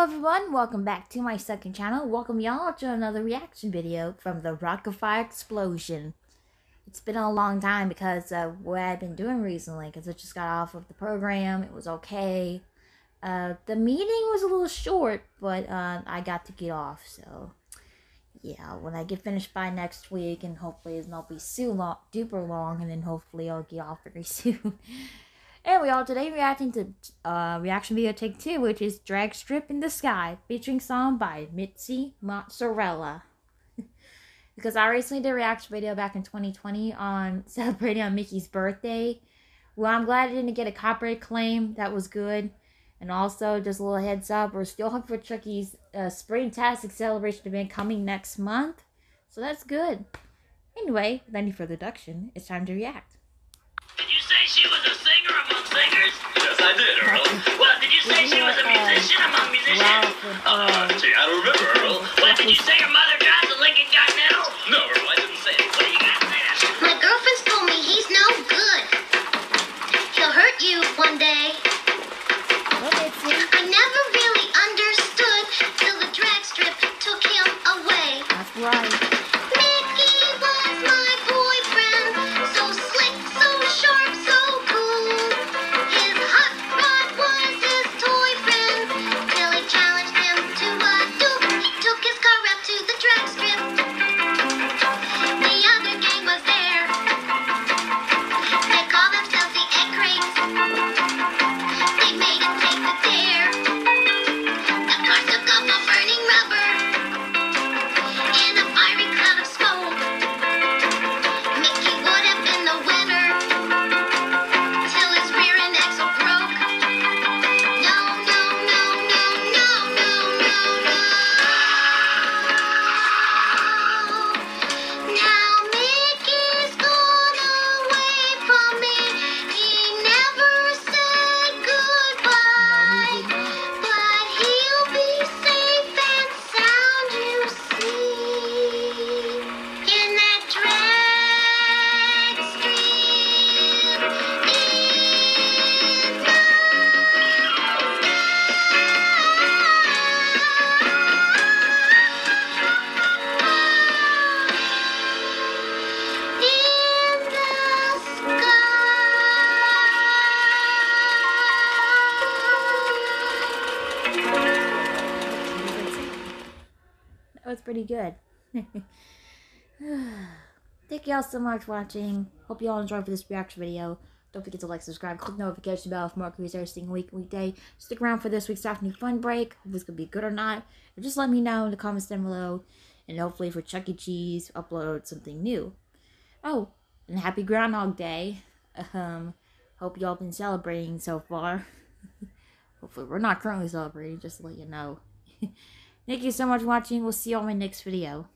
everyone, welcome back to my second channel. Welcome y'all to another reaction video from the rockafire explosion. It's been a long time because of what I've been doing recently, because I just got off of the program. It was okay. The meeting was a little short, but I got to get off, so yeah, when I get finished by next week, and hopefully it's not be super long, and then hopefully I'll get off very soon. Anyway, y'all, today reacting to reaction video take 2, which is Drag Strip in the Sky, featuring song by Mitzi Mozzarella. Because I recently did a reaction video back in 2020 on celebrating on Mickey's birthday. Well, I'm glad I didn't get a copyright claim. That was good. And also, just a little heads up, we're still hoping for Chucky's Springtastic celebration event coming next month. So that's good. Anyway, without any further ado, it's time to react. Did you say she was a singer among singers? Yes, I did, Earl. Well, did you say she was a musician among musicians? Gee, I don't remember, Earl. Well, did you say her mother drives a Lincoln Continental? No, Earl, I didn't say it. What do you got there? My girlfriend's told me he's no good. He'll hurt you one day. I never really understood till the drag strip took him away. That's right. Mickey was my boyfriend, so slick, so sharp, so cool. His hot rod was his toy friend, till he challenged him to a duel. He took his car out to the drag strip. The other gang was there. They called themselves the Egg Crates. They made him take the dare. The car took off a burning rubber in a fiery cloud of smoke. Mickey would have been the winner till his rear end axle broke. No, no, no, no, no, no, no, no. Now Mickey's gone away from me. He never said goodbye, but he'll be safe and sound, you see, in that drag strip in the That was pretty good. Thank y'all so much for watching. Hope y'all enjoyed for this reaction video. Don't forget to like, subscribe, click the notification bell for more reviews every single weekday. Stick around for this week's afternoon fun break. Hope it's gonna be good or not. Or just let me know in the comments down below. And hopefully for Chuck E. Cheese, upload something new. Oh, and happy Groundhog Day. Hope y'all been celebrating so far. Hopefully we're not currently celebrating, just to let you know. Thank you so much for watching. We'll see you on my next video.